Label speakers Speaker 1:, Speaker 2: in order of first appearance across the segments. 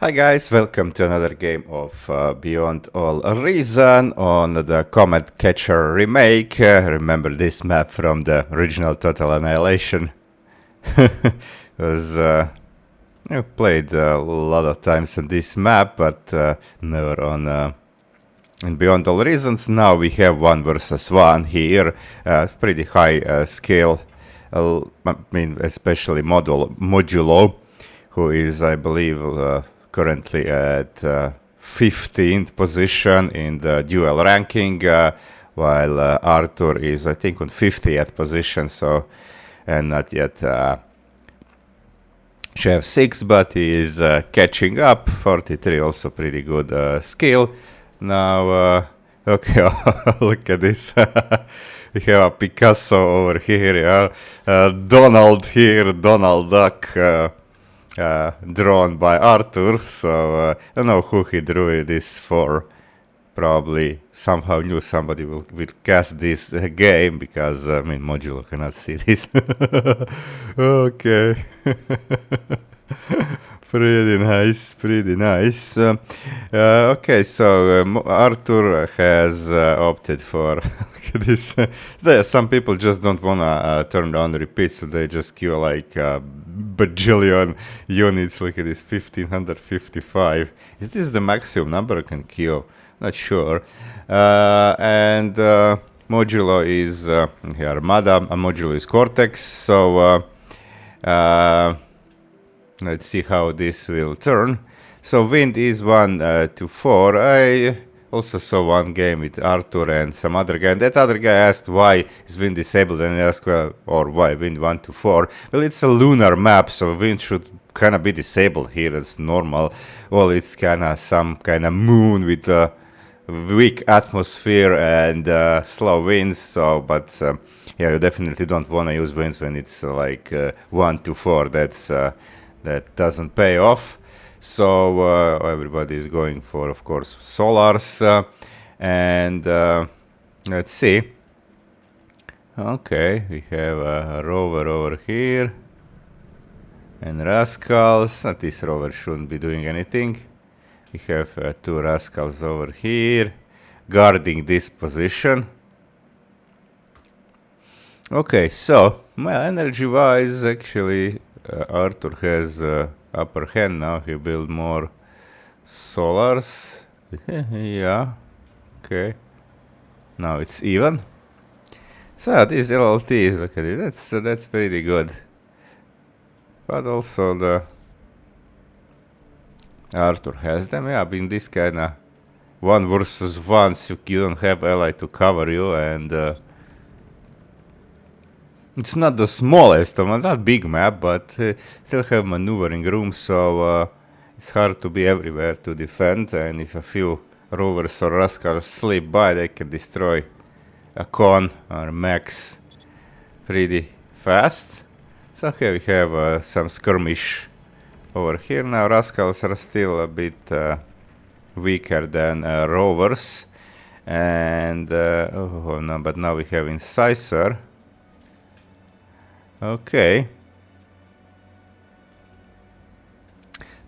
Speaker 1: Hi guys, welcome to another game of Beyond All Reason on the Comet Catcher remake. Remember this map from the original Total Annihilation? was I've played a lot of times on this map, but never on in Beyond All Reasons. Now we have 1 versus 1 here, pretty high skill. I mean, especially Modulo, who is, I believe, currently at 15th position in the duel ranking, while Arthur is, I think, on 50th position, so, and not yet Chef 6, but he is catching up. 43, also pretty good skill. Now, okay, look at this. We have a Picasso over here, Donald here, Donald Duck, drawn by Arthur, so I don't know who he drew this for. Probably somehow knew somebody will cast this game, because, I mean, Modulo cannot see this. Okay. Pretty nice. Okay, so Arthur has opted for look at this. Some people just don't wanna turn on repeat, so they just queue like bajillion units. Look at this, 1555. Is this the maximum number I can queue? Not sure. And Modulo is Armada, Modulo is Cortex, so let's see how this will turn. So wind is 1 to 4. I also saw one game with Arthur and some other guy. And that other guy asked why is wind disabled, and I asked, well, or why wind 1 to 4. Well, it's a lunar map, so wind should kind of be disabled here. It's normal. Well, it's kind of some kind of moon with a weak atmosphere and slow winds. So, but yeah, you definitely don't want to use winds when it's like 1 to 4. That doesn't pay off. So everybody is going for, of course, solars. And let's see. Okay, we have a rover over here. And rascals. This rover shouldn't be doing anything. We have 2 rascals over here, guarding this position. Okay, so, well, energy-wise, actually, Arthur has upper hand now. He built more solars. Yeah, okay. Now it's even. So these LLTs, look at it. That's pretty good. But also the Arthur has them. Yeah, in this kind of 1 versus 1, you don't have ally to cover you, and it's not the smallest of not big map, but still have maneuvering room, so it's hard to be everywhere to defend, and if a few rovers or rascals slip by, they can destroy a con or max pretty fast. So here we have some skirmish over here. Now rascals are still a bit weaker than rovers, and oh no, but now we have incisor. Okay.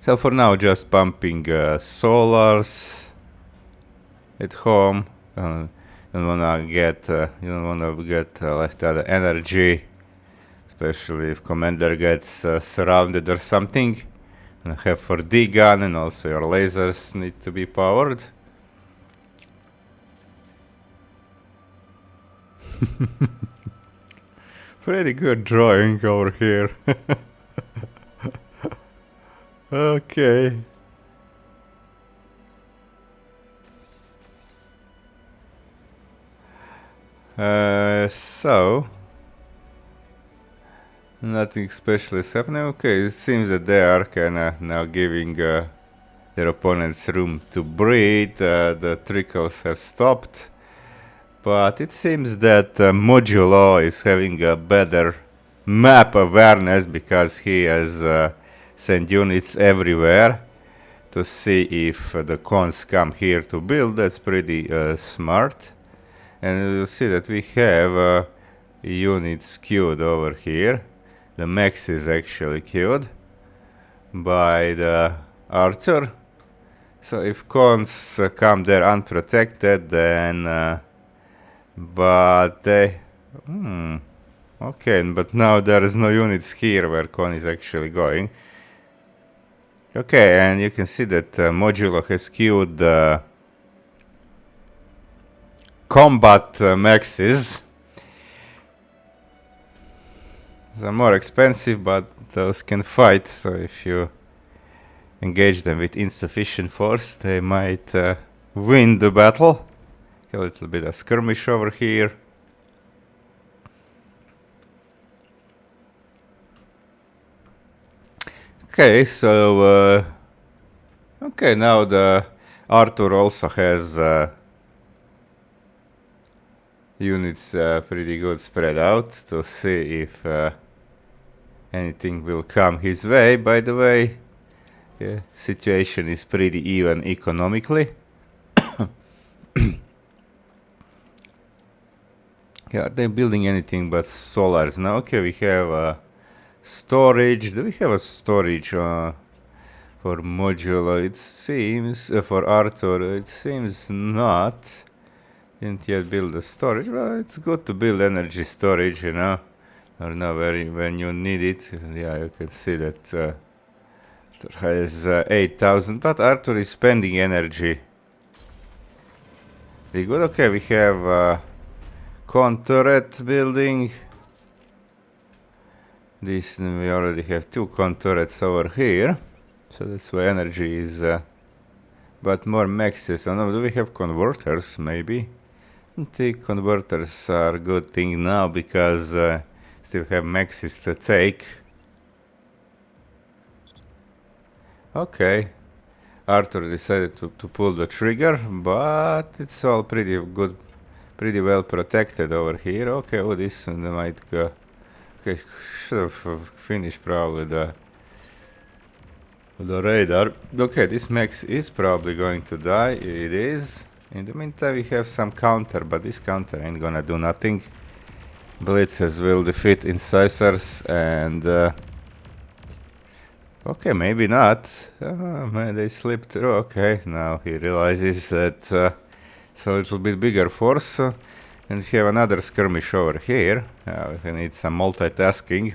Speaker 1: So for now, just pumping solars at home. You don't wanna get left out of energy, especially if commander gets surrounded or something. And have for D gun, and also your lasers need to be powered. Pretty good drawing over here. Okay. So nothing special is happening. Okay, it seems that they are kinda now giving their opponents room to breathe. The trickles have stopped. But it seems that Modulo is having a better map awareness, because he has sent units everywhere to see if the cons come here to build. That's pretty smart. And you'll see that we have units queued over here. The max is actually queued by the Arthur. So if cons come there unprotected, then but they okay, but now there is no units here where con is actually going. Okay, and you can see that Modulo has queued combat maxes. They're more expensive, but those can fight, so if you engage them with insufficient force, they might win the battle. A little bit of skirmish over here. Okay, so okay, now the Arthur also has units pretty good spread out to see if anything will come his way. By the way, yeah, situation is pretty even economically. Yeah, are they building anything but solars now? Okay, we have storage. Do we have a storage for modular? It seems for Arthur. It seems not. Didn't yet build a storage. Well, it's good to build energy storage, you know, or now when you need it. Yeah, you can see that Arthur has 8,000, but Arthur is spending energy. Pretty good. Okay, we have con turret building. This we already have 2 con turrets over here, so that's why energy is. But more maxes. Oh no, do we have converters? Maybe. I think converters are a good thing now because still have maxes to take. Okay, Arthur decided to pull the trigger, but it's all pretty good, pretty well protected over here. Okay, oh, this one might go. Okay, should have finished probably the radar. Okay, this max is probably going to die. It is. In the meantime, we have some counter, but this counter ain't gonna do nothing. Blitzes will defeat incisors and okay, maybe not. Man, they slipped through. Okay, now he realizes that it's a little bit bigger force. And we have another skirmish over here. We need some multitasking.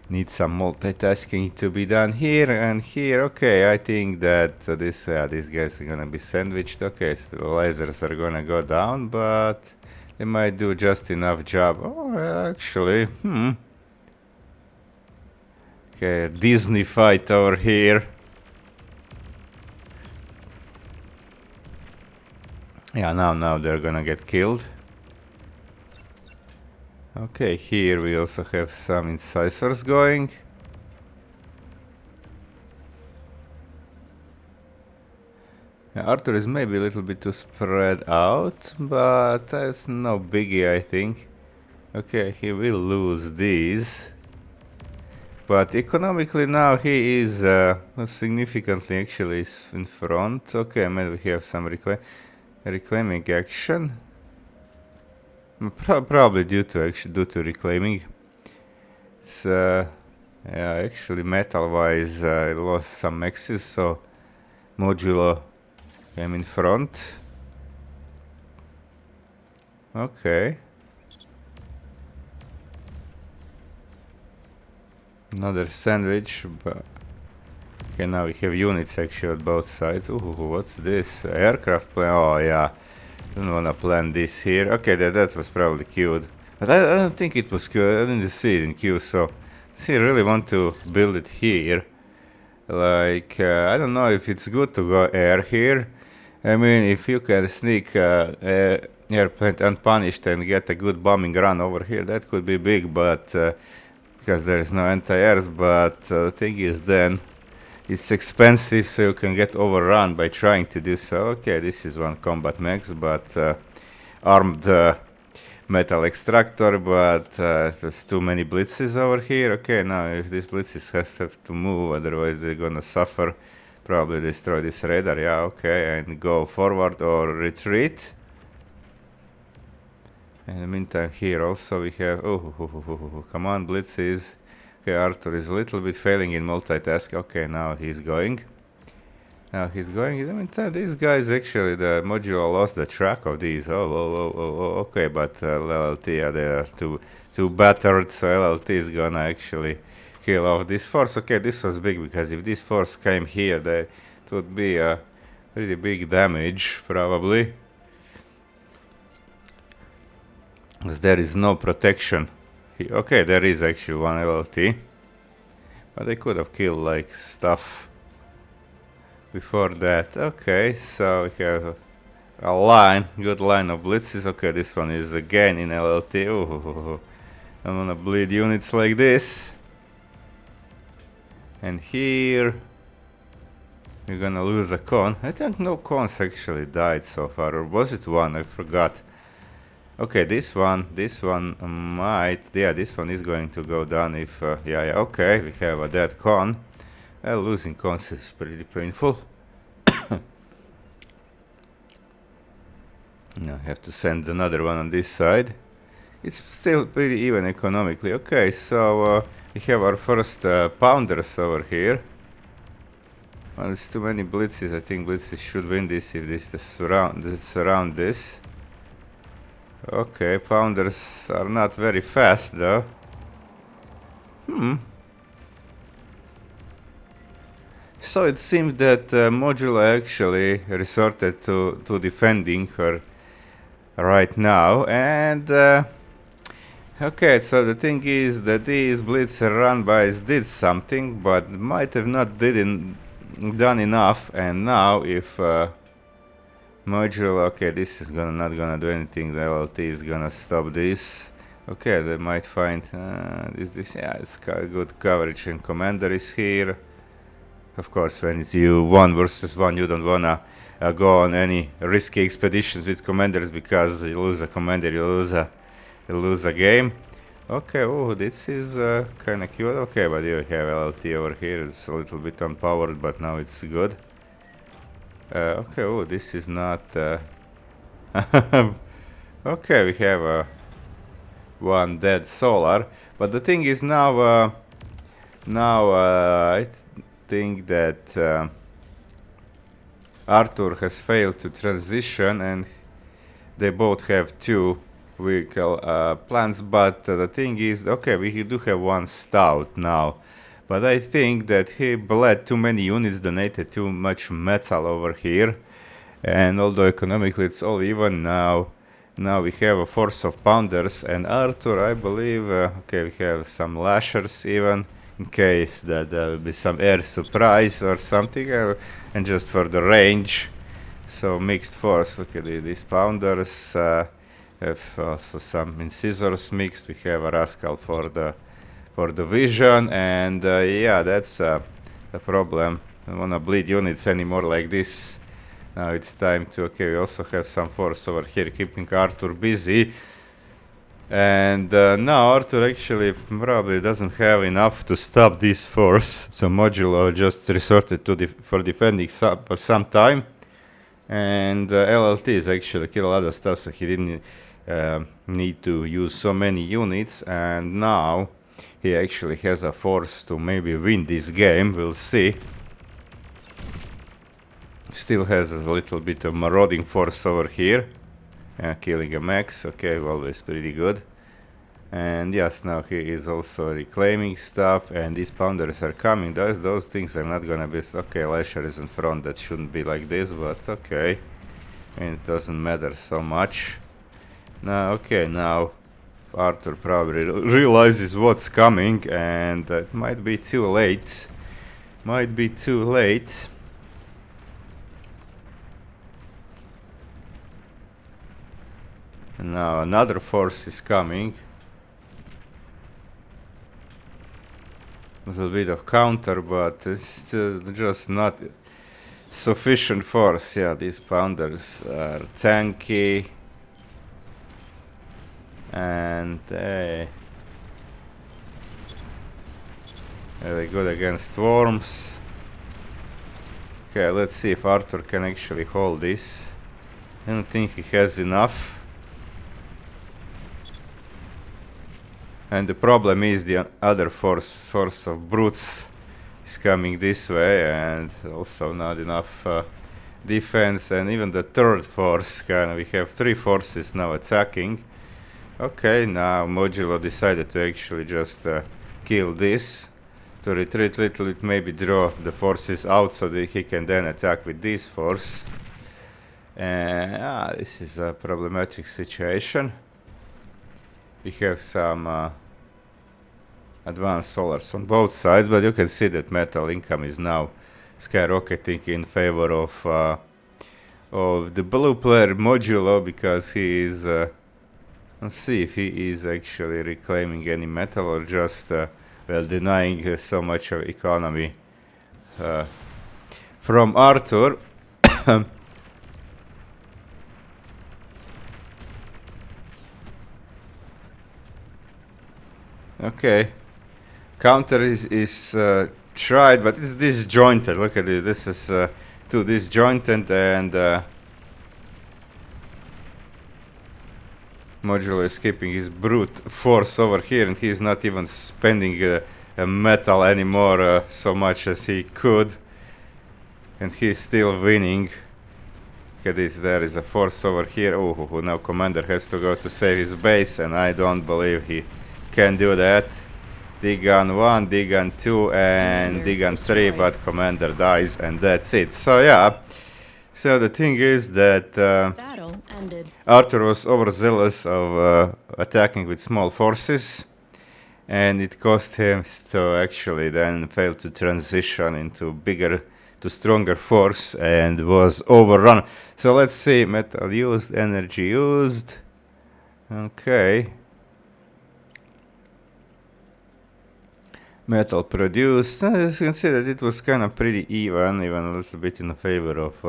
Speaker 1: Need some multitasking to be done here and here. Okay, I think that these guys are gonna be sandwiched. Okay, so the lasers are gonna go down, but they might do just enough job. Oh, actually, Okay, Disney fight over here. Yeah, now they're gonna get killed. Okay, here we also have some incisors going. Yeah, Arthur is maybe a little bit too spread out, but that's no biggie, I think. Okay, he will lose these. But economically now he is significantly actually in front. Okay, maybe we have some reclaiming action. Probably due to reclaiming. It's yeah, actually metal-wise, I lost some maxes, so Modulo came in front. Okay. Another sandwich, but okay, now we have units actually on both sides. Ooh, what's this? Aircraft plane? Oh yeah. Don't wanna plan this here. Okay, that was probably queued. But I don't think it was queued. I didn't see it in queue, so see, I really want to build it here. Like, I don't know if it's good to go air here. I mean, if you can sneak airplane unpunished and get a good bombing run over here, that could be big, but because there is no anti-airs, but the thing is then it's expensive, so you can get overrun by trying to do so. Okay, this is one combat max, but armed metal extractor, but there's too many blitzes over here. Okay, now if these blitzes have to move, otherwise they're gonna suffer. Probably destroy this radar, yeah, okay, and go forward or retreat. In the meantime, here also we have, come on, blitzes. Okay, Arthur is a little bit failing in multitask. Okay, now he's going. Now he's going. I mean, these guys actually, the module lost the track of these. Okay, but LLT, yeah, they are too battered, so LLT is gonna actually kill off this force. Okay, this was big because if this force came here, it would be a pretty big damage, probably. Because there is no protection. Okay, there is actually one LLT. But they could have killed, like, stuff before that. Okay, so we have a line, good line of blitzes. Okay, this one is again in LLT. Ooh, I'm gonna bleed units like this. And here we're gonna lose a con. I think no cons actually died so far, or was it one? I forgot. Okay, this one might, yeah, this one is going to go down if, yeah, okay, we have a dead con. Well, losing cons is pretty painful. Now I have to send another one on this side. It's still pretty even economically. Okay, so we have our first pounders over here. Well, it's too many blitzes. I think blitzes should win this if this surround this. Okay, pounders are not very fast though. So it seems that Modula actually resorted to defending her right now, and okay, so the thing is that these blitzer run-bys did something, but might have not done enough, and now if Module, okay, this is not gonna do anything, the LLT is gonna stop this. Okay, they might find this, yeah, it's good coverage, and commander is here. Of course, when it's you 1 versus 1, you don't wanna go on any risky expeditions with commanders, because you lose a commander, you lose a game. Okay, oh, this is kind of cute. Okay, but you have LLT over here. It's a little bit unpowered, but now it's good. Okay, oh, this is not... okay, we have one dead solar. But the thing is now... I think that Arthur has failed to transition, and they both have 2 vehicle plans, but the thing is, okay, we do have 1 stout now, but I think that he bled too many units, donated too much metal over here, and although economically it's all even now we have a force of pounders, and Arthur, I believe, okay, we have some lashers even, in case that there will be some air surprise or something, and just for the range. So mixed force. Look at these pounders. Have also some incisors mixed. We have a rascal for the vision, and yeah, that's the problem. I don't wanna bleed units anymore like this. Now it's time to. Okay, we also have some force over here keeping Arthur busy. And now Arthur actually probably doesn't have enough to stop this force, so Modulo just resorted to for defending for some time, and LLT is actually kill a lot of stuff, so he didn't need to use so many units, and now he actually has a force to maybe win this game. We'll see. Still has a little bit of marauding force over here. Killing a max, okay, always pretty good. And yes, now he is also reclaiming stuff, and these pounders are coming. Those things are not gonna be... Okay, Lasher is in front, that shouldn't be like this, but okay. And it doesn't matter so much. Now, okay, now Arthur probably realizes what's coming, and it might be too late. Might be too late. Now another force is coming. A little bit of counter, but it's still just not sufficient force. Yeah, these pounders are tanky. And they're good against worms. Okay, let's see if Arthur can actually hold this. I don't think he has enough. And the problem is the other force of brutes is coming this way, and also not enough defense. And even the third force, we have 3 forces now attacking. Okay, now Modulo decided to actually just kill this, to retreat a little bit, maybe draw the forces out so that he can then attack with this force. And this is a problematic situation. We have some advanced solars on both sides, but you can see that metal income is now skyrocketing in favor of the blue player Modulo, because he is let's see if he is actually reclaiming any metal or just well, denying so much of economy from Arthur. Okay, counter is tried, but it's disjointed. Look at this. This is too disjointed, and Modulo is keeping his brute force over here, and he's not even spending metal anymore so much as he could, and he's still winning. Look at this, there is a force over here. Oh, now Commander has to go to save his base, and I don't believe he can do that. Digan 1, Digan 2, and Digan 3, but Commander dies, and that's it. So yeah, so the thing is that Arthur was overzealous of attacking with small forces, and it cost him to actually then fail to transition into bigger, to stronger force, and was overrun. So let's see, metal used, energy used. Okay. Metal produced. As you can see that it was kind of pretty even a little bit in favor of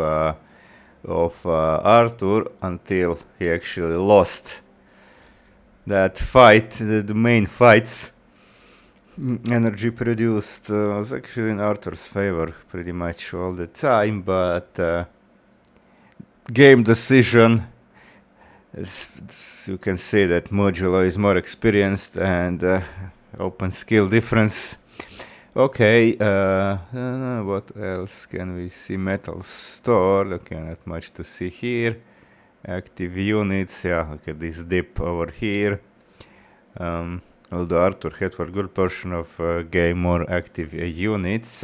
Speaker 1: Arthur, until he actually lost that fight, the main fights. Energy produced was actually in Arthur's favor pretty much all the time, but game decision, as you can see that Modulo is more experienced, and open skill difference. Okay, what else can we see? Metal stored. Okay, not much to see here. Active units. Yeah, look at this dip over here. Although Arthur had for a good portion of game more active units.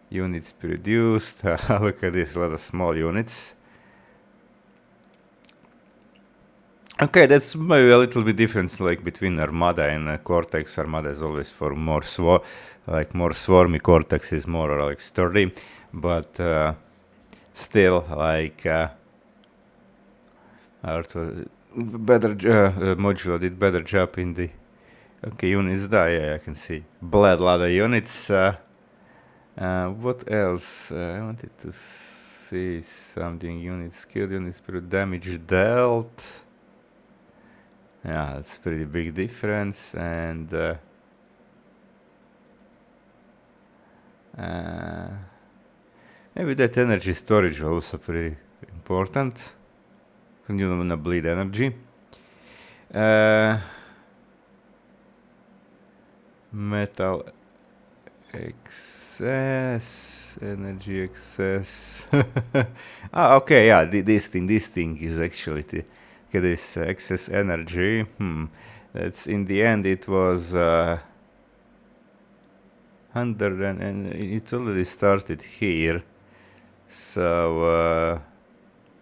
Speaker 1: Units produced. Look at this, a lot of small units. Okay, that's maybe a little bit different, like between Armada and Cortex. Armada is always for more more swarmy. Cortex is more like sturdy, but still, like Arthur Modulo did better job in the. Okay, units die. Yeah, I can see. Bled a lot of units. What else? I wanted to see something. Units killed, units per damage dealt. Yeah, that's pretty big difference, and maybe that energy storage also pretty important. You don't wanna bleed energy. Metal excess, energy excess. Okay, yeah, this thing is actually the. Look at this excess energy. That's in the end it was 100, and it already started here. So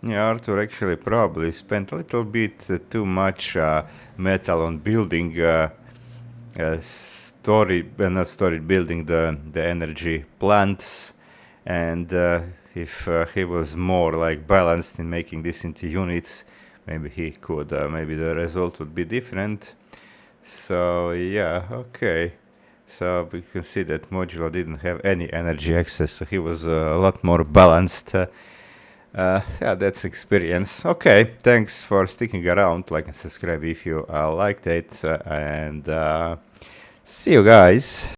Speaker 1: yeah, Arthur actually probably spent a little bit too much metal on building building the energy plants, and if he was more like balanced in making this into units, maybe he could, maybe the result would be different. So yeah, okay. So we can see that Modulo didn't have any energy excess, so he was a lot more balanced. Yeah, that's experience. Okay, thanks for sticking around. Like and subscribe if you liked it, and see you guys.